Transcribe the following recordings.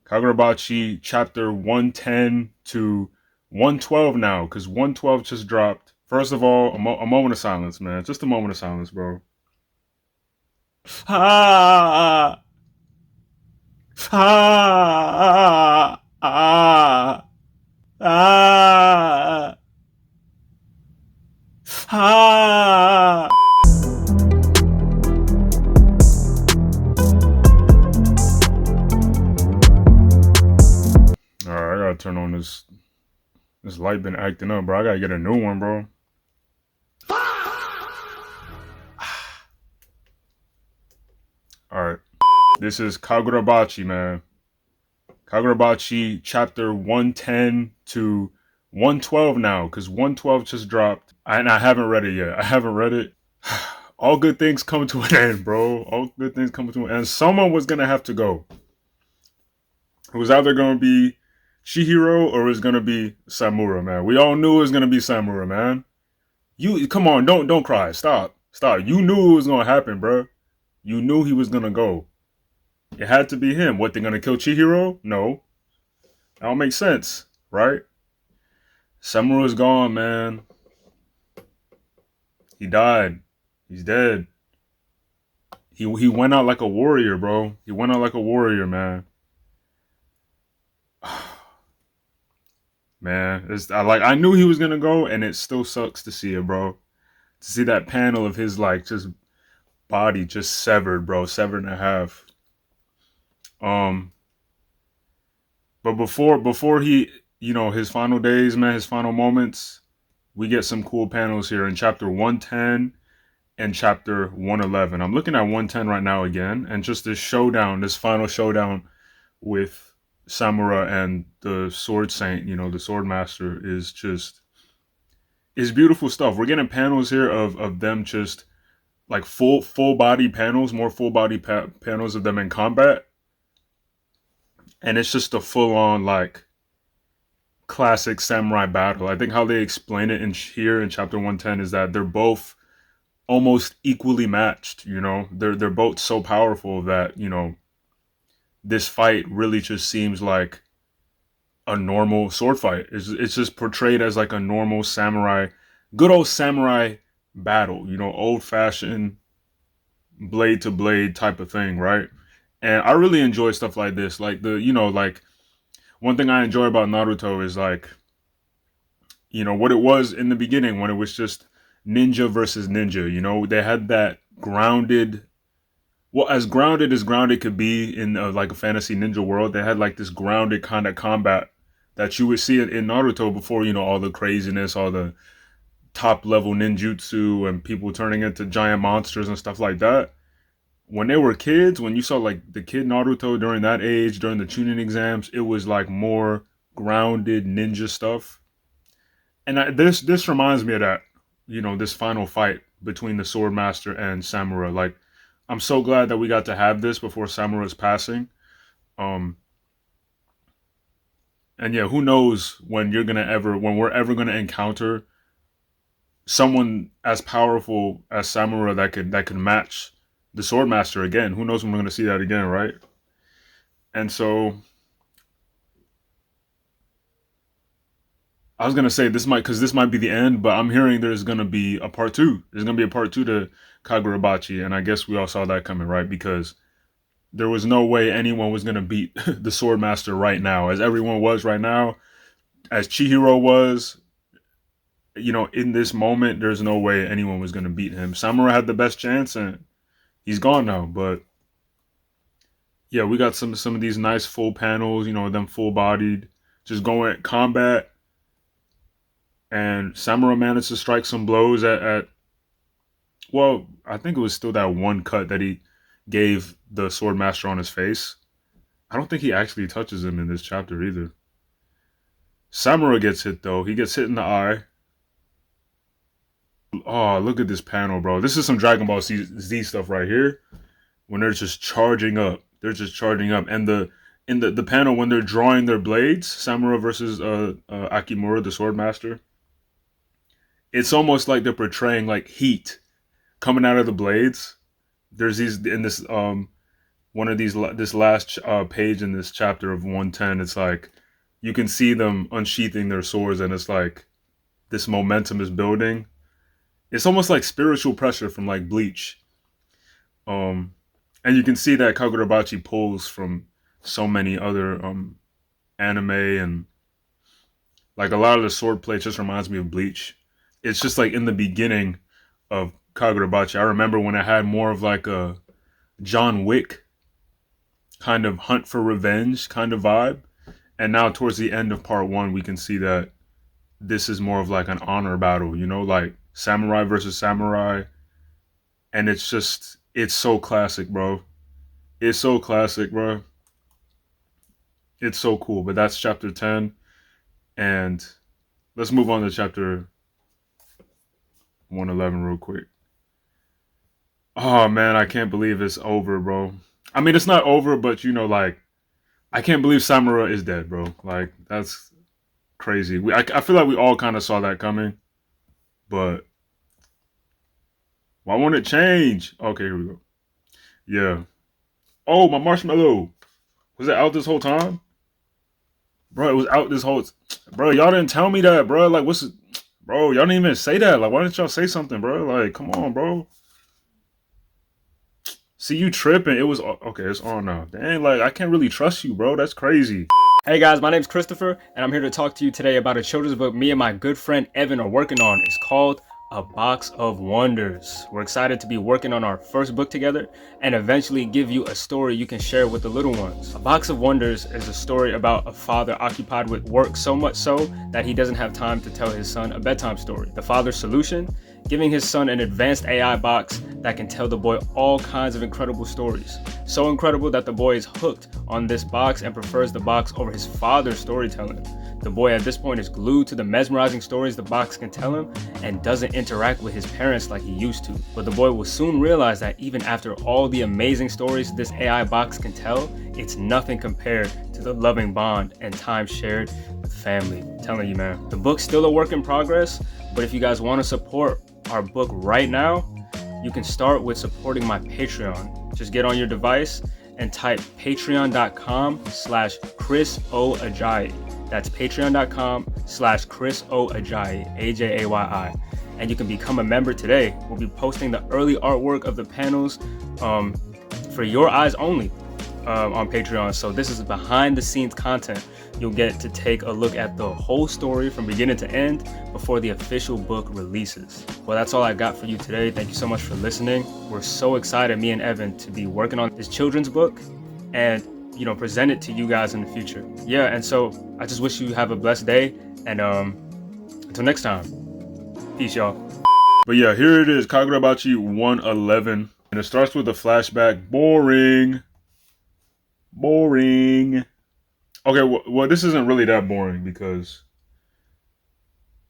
Kagurabachi chapter 110 to 112 now, because 112 just dropped. First of all, a moment of silence, man. Just a moment of silence, bro. Ah, ah, ah, ah, ah. All right, I gotta turn on this light. Been acting up, bro. I gotta get a new one, bro. All right, this is Kagurabachi, man. Kagurabachi chapter 110 to 112 now, because 112 just dropped. And I haven't read it yet. I haven't read it. All good things come to an end, bro. All good things come to an end. Someone was going to have to go. It was either going to be Chihiro or it was going to be Samura, man. We all knew it was going to be Samura, man. You come on, don't cry. Stop. You knew it was going to happen, bro. You knew he was going to go. It had to be him. What, they're going to kill Chihiro? No. That don't make sense, right? Samura's gone, man. He died. He's dead. He went out like a warrior, bro. He went out like a warrior, man. Man, I knew he was gonna go, and it still sucks to see it, bro. To see that panel of his like just body just severed, bro, severed in half. Um, but before he, his final days, man, his final moments, we get some cool panels here in chapter 110 and chapter 111. I'm looking at 110 right now again, and just this showdown, this final showdown with Samura and the Sword Saint, the Sword Master, is beautiful stuff. We're getting panels here of them just like full body panels, more full body panels of them in combat, and it's just a full on like classic samurai battle. I think how they explain it in here in chapter 110 is that they're both almost equally matched. They're both so powerful that this fight really just seems like a normal sword fight. It's just portrayed as like a normal samurai, good old samurai battle. Old fashioned blade to blade type of thing, right? And I really enjoy stuff like this. Like like one thing I enjoy about Naruto is like what it was in the beginning when it was just ninja versus ninja. They had that grounded, well, as grounded could be in like a fantasy ninja world. They had like this grounded kind of combat that you would see it in Naruto before all the craziness, all the top level ninjutsu and people turning into giant monsters and stuff like that. When they were kids, when you saw like the kid Naruto during that age, during the tuning exams, it was like more grounded ninja stuff. And this reminds me of that, this final fight between the Sword Master and Samura. Like, I'm so glad that we got to have this before Samura's passing. Um, and yeah, who knows when we're ever gonna encounter someone as powerful as Samura that could match the Sword Master again. Who knows when we're gonna see that again, right? And so I was gonna say this might be the end, but I'm hearing there's gonna be a part two. There's gonna be a part two to Kagurabachi, and I guess we all saw that coming, right? Because there was no way anyone was gonna beat the Sword Master right now, as everyone was right now, as Chihiro was. In this moment, there's no way anyone was gonna beat him. Samura had the best chance, and he's gone now. But yeah, we got some of these nice full panels. Them full bodied, just going at combat. And Samura managed to strike some blows at well, I think it was still that one cut that he gave the sword master on his face. I don't think he actually touches him in this chapter either. Samura gets hit though. He gets hit in the eye. Oh, look at this panel, bro. This is some Dragon Ball Z stuff right here. When they're just charging up. They're just charging up. And the panel when they're drawing their blades, Samura versus Akimura, the sword master, it's almost like they're portraying like heat coming out of the blades. There's these in this one of these this last page in this chapter of 110, it's like you can see them unsheathing their swords, and it's like this momentum is building. It's almost like spiritual pressure from like Bleach. Um, and you can see that Kagurabachi pulls from so many other anime, and like a lot of the swordplay just reminds me of Bleach. It's just like in the beginning of Kagurabachi, I remember when it had more of like a John Wick kind of hunt for revenge kind of vibe. And now towards the end of part one, we can see that this is more of like an honor battle, you know, like samurai versus samurai. And it's just, it's so classic, bro. It's so classic, bro. It's so cool. But that's chapter 10. And let's move on to chapter 111 real quick. Oh man, I can't believe it's over, bro. I mean, it's not over, but you know, like, I can't believe Samura is dead, bro. Like, that's crazy. I feel like we all kind of saw that coming, but why won't it change? Okay, here we go. Yeah. Oh, my marshmallow. Was it out this whole time? Bro, it was out this whole... Bro, y'all didn't tell me that, bro. Like, what's... Bro, y'all didn't even say that. Like, why didn't y'all say something, bro? Like, come on, bro. See, you tripping. It was... Okay, it's on now. Dang, like, I can't really trust you, bro. That's crazy. Hey guys, my name's Christopher, and I'm here to talk to you today about a children's book me and my good friend Evan are working on. It's called A Box of Wonders. We're excited to be working on our first book together and eventually give you a story you can share with the little ones. A Box of Wonders is a story about a father occupied with work so much so that he doesn't have time to tell his son a bedtime story. The father's solution? Giving his son an advanced AI box that can tell the boy all kinds of incredible stories. So incredible that the boy is hooked on this box and prefers the box over his father's storytelling. The boy at this point is glued to the mesmerizing stories the box can tell him and doesn't interact with his parents like he used to. But the boy will soon realize that even after all the amazing stories this AI box can tell, it's nothing compared to the loving bond and time shared with family. I'm telling you, man. The book's still a work in progress, but if you guys want to support our book right now, you can start with supporting my Patreon. Just get on your device and type patreon.com/Chris O Ajayi. That's patreon.com/Chris O Ajayi, AJAYI. And you can become a member today. We'll be posting the early artwork of the panels for your eyes only on Patreon. So this is behind the scenes content. You'll get to take a look at the whole story from beginning to end before the official book releases. Well, that's all I got for you today. Thank you so much for listening. We're so excited, me and Evan, to be working on this children's book and, you know, present it to you guys in the future. Yeah, and so I just wish you have a blessed day, and until next time, peace, y'all. But yeah, here it is, Kagurabachi 111. And it starts with a flashback. Boring. Okay, well, this isn't really that boring because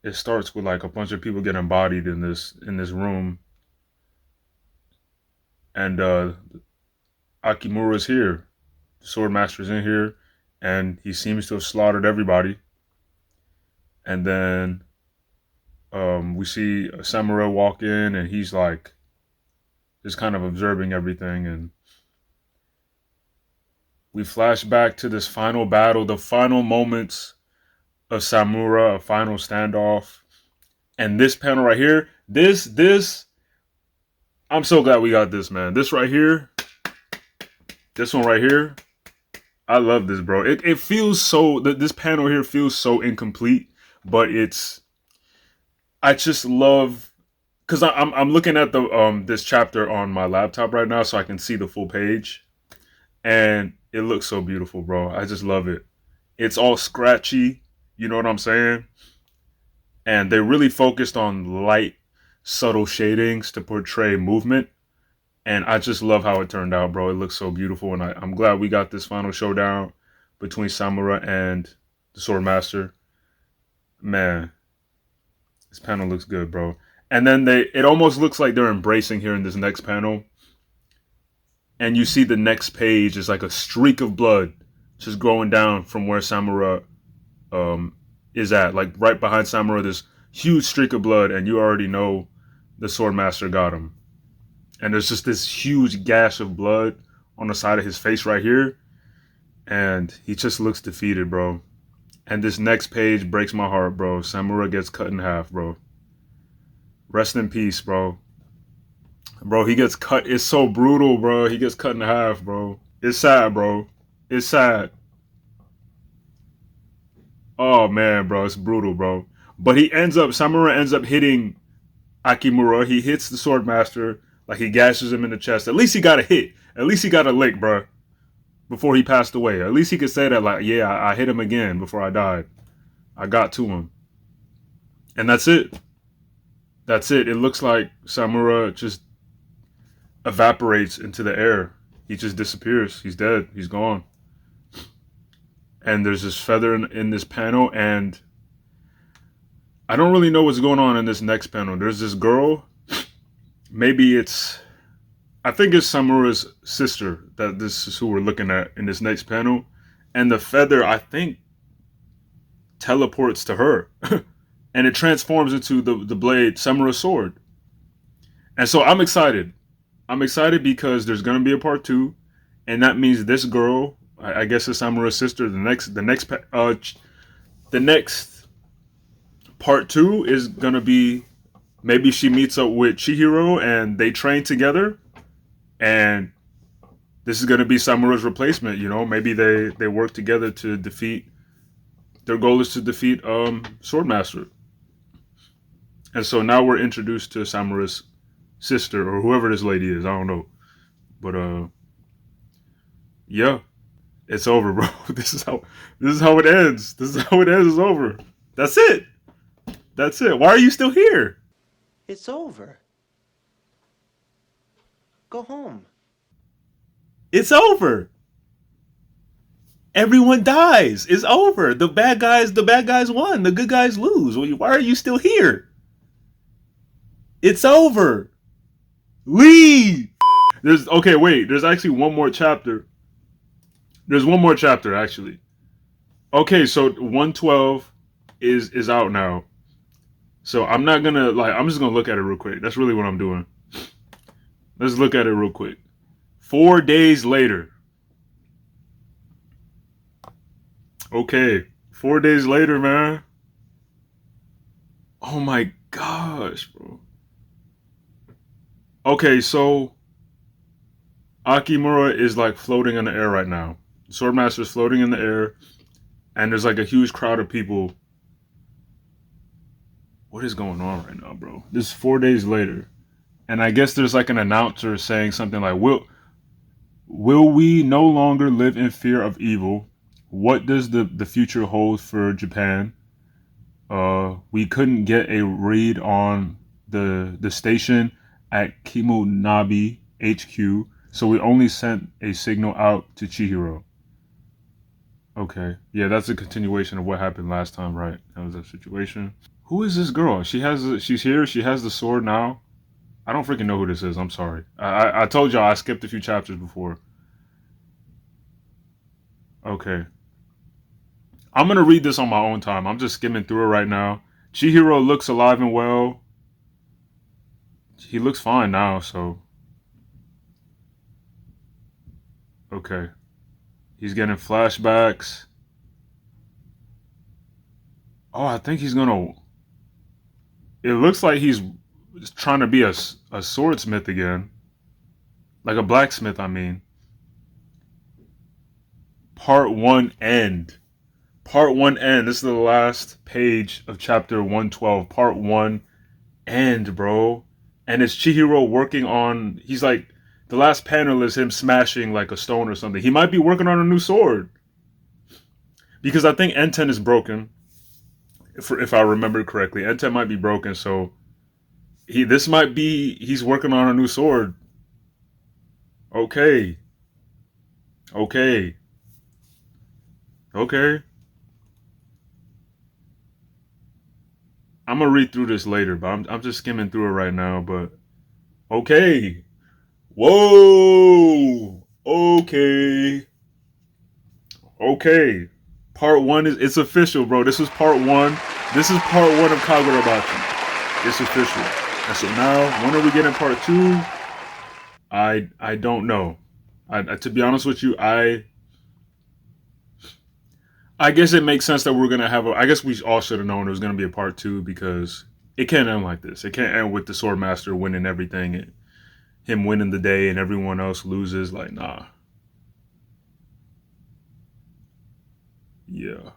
it starts with like a bunch of people getting bodied in this room, and Akimura's here, the sword master's in here, and he seems to have slaughtered everybody. And then we see a samurai walk in, and he's like just kind of observing everything, and we flash back to this final battle, the final moments of Samura, a final standoff. And this panel right here, this, I'm so glad we got this, man. This right here, this one right here, I love this, bro. It feels so, this panel here feels so incomplete, but I just love, because I'm looking at the this chapter on my laptop right now so I can see the full page. And it looks so beautiful, bro. I just love it. It's all scratchy. You know what I'm saying? And they really focused on light, subtle shadings to portray movement. And I just love how it turned out, bro. It looks so beautiful. And I'm glad we got this final showdown between Samura and the Sword Master. Man, this panel looks good, bro. And then it almost looks like they're embracing here in this next panel. And you see the next page is like a streak of blood just going down from where Samura is at. Like right behind Samura, this huge streak of blood, and you already know the Sword Master got him. And there's just this huge gash of blood on the side of his face right here. And he just looks defeated, bro. And this next page breaks my heart, bro. Samura gets cut in half, bro. Rest in peace, bro. Bro, he gets cut. It's so brutal, bro. He gets cut in half, bro. It's sad, bro. It's sad. Oh, man, bro. It's brutal, bro. But Samura ends up hitting Akimura. He hits the Swordmaster. Like, he gashes him in the chest. At least he got a hit. At least he got a lick, bro. Before he passed away. At least he could say that, like, yeah, I hit him again before I died. I got to him. And that's it. That's it. It looks like Samura just evaporates into the air. He just disappears. He's dead. He's gone. And there's this feather in this panel, and I don't really know what's going on in this next panel. There's this girl. Maybe I think it's Samura's sister that this is who we're looking at in this next panel. And the feather, I think, teleports to her. And it transforms into the blade, Samura's sword. And so I'm excited. I'm excited because there's going to be a part 2. And that means this girl, I guess it's Samura's sister, the next part 2 is going to be, maybe she meets up with Chihiro and they train together. And this is going to be Samura's replacement, you know. Maybe they work together to defeat. Their goal is to defeat Swordmaster. And so now we're introduced to Samura's sister or whoever this lady is. I don't know, but yeah, it's over, bro. This is how it ends. This is how it ends. It's over. That's it. That's it. Why are you still here? It's over. Go home. It's over. Everyone dies. It's over. The bad guys won. The good guys lose. Why are you still here? It's over. Leave. There's actually one more chapter. There's one more chapter actually. Okay, so 112 is out now. So I'm not gonna I'm just gonna look at it real quick. That's really what I'm doing. Let's look at it real quick. 4 days later. Okay, 4 days later, man. Oh my gosh, bro. Okay, so Akimura is like floating in the air right now. Swordmaster is floating in the air, and there's like a huge crowd of people. What is going on right now, bro? This is 4 days later. And I guess there's like an announcer saying something like, Will we no longer live in fear of evil? What does the future hold for Japan? We couldn't get a read on the station at Kimunabi HQ, so we only sent a signal out to Chihiro. Okay, yeah, that's a continuation of what happened last time, right? That was that situation. Who is this girl? She's here. She has the sword now. I don't freaking know who this is. I'm sorry. I told y'all I skipped a few chapters before. Okay. I'm going to read this on my own time. I'm just skimming through it right now. Chihiro looks alive and well. He looks fine now, so. Okay. He's getting flashbacks. Oh, I think he's going to. It looks like he's trying to be a swordsmith again. Like a blacksmith, I mean. Part 1 end. Part 1 end. This is the last page of chapter 112. Part 1 end, bro. And it's Chihiro working on. He's like. The last panel is him smashing like a stone or something. He might be working on a new sword. Because I think N10 is broken. If I remember correctly. N10 might be broken, so. He's working on a new sword. Okay. Okay. Okay. I'm gonna read through this later, but I'm just skimming through it right now, but okay. Whoa. Okay. Okay. Part 1 it's official, bro. This is part 1. This is part 1 of Kagurabachi. It's official. And so now, when are we getting part 2? I don't know. To be honest with you, I guess it makes sense that we're gonna have I guess we all should have known it was gonna be a part two because it can't end like this. It can't end with the Swordmaster winning everything, him winning the day, and everyone else loses. Like, nah. Yeah.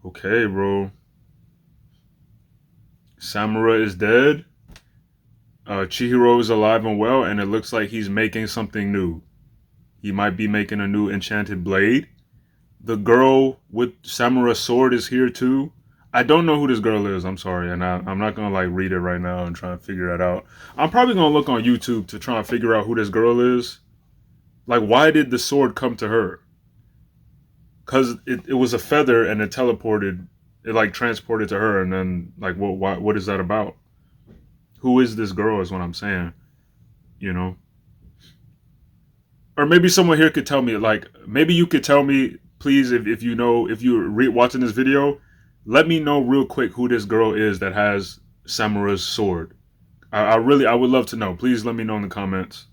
Okay, bro. Samura is dead. Chihiro is alive and well, and it looks like he's making something new. He might be making a new enchanted blade. The girl with Samura's sword is here too. I don't know who this girl is. I'm sorry, and I'm not gonna like read it right now and try and figure it out. I'm probably gonna look on YouTube to try and figure out who this girl is. Like, why did the sword come to her? Because it was a feather and it teleported. It like transported to her, and then like what is that about? Who is this girl? Is what I'm saying. You know. Or maybe someone here could tell me, like, maybe you could tell me, please, if you know, if you're watching this video, let me know real quick who this girl is that has Samura's sword. I would love to know. Please let me know in the comments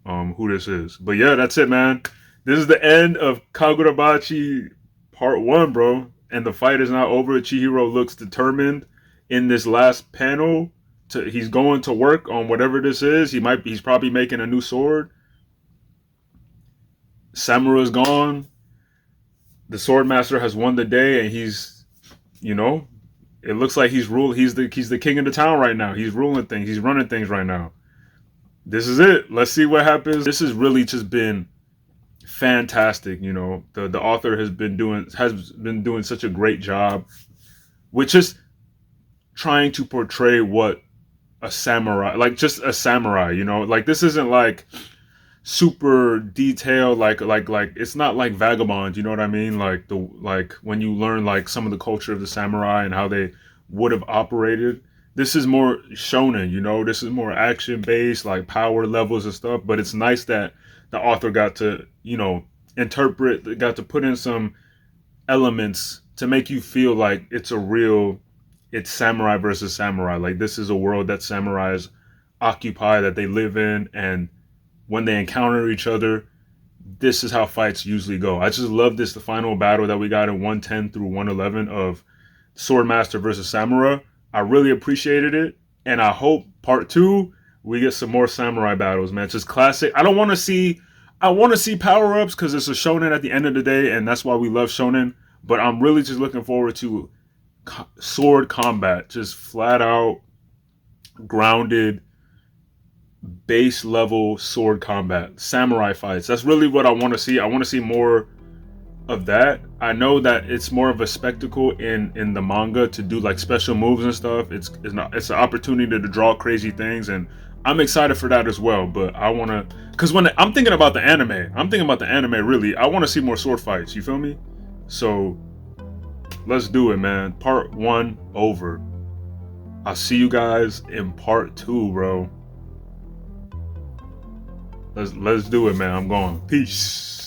who this is. But yeah, that's it, man. This is the end of Kagurabachi Part 1, bro. And the fight is not over. Chihiro looks determined in this last panel. He's going to work on whatever this is. He's probably making a new sword. Samura's gone. The Swordmaster has won the day, and he's, you know, it looks like he's the king of the town right now. He's ruling things. He's running things right now. This is it. Let's see what happens. This has really just been fantastic. You know, the author has been doing such a great job with just trying to portray what a samurai, like just a samurai. You know, like this isn't like super detailed, like it's not like Vagabond, you know what I mean? Like when you learn like some of the culture of the samurai and how they would have operated. This is more shonen, you know. This is more action based, like power levels and stuff. But it's nice that the author got to, you know, got to put in some elements to make you feel like it's samurai versus samurai. Like this is a world that samurais occupy, that they live in, and when they encounter each other, this is how fights usually go. I just love this, the final battle that we got in 110 through 111 of Swordmaster versus Samura. I really appreciated it, and I hope part 2 we get some more samurai battles, man. It's just classic. I want to see power-ups because it's a shonen at the end of the day, and that's why we love shonen. But I'm really just looking forward to sword combat, just flat out grounded base level sword combat, samurai fights. That's really what I want to see. I want to see more of that. I know that it's more of a spectacle in the manga to do like special moves and stuff. It's an opportunity to draw crazy things, and I'm excited for that as well. But I want to, because when I'm thinking about the anime, really, I want to see more sword fights. You feel me? So let's do it, man. Part 1 over. I'll see you guys in part 2, bro. Let's do it, man. I'm going. Peace.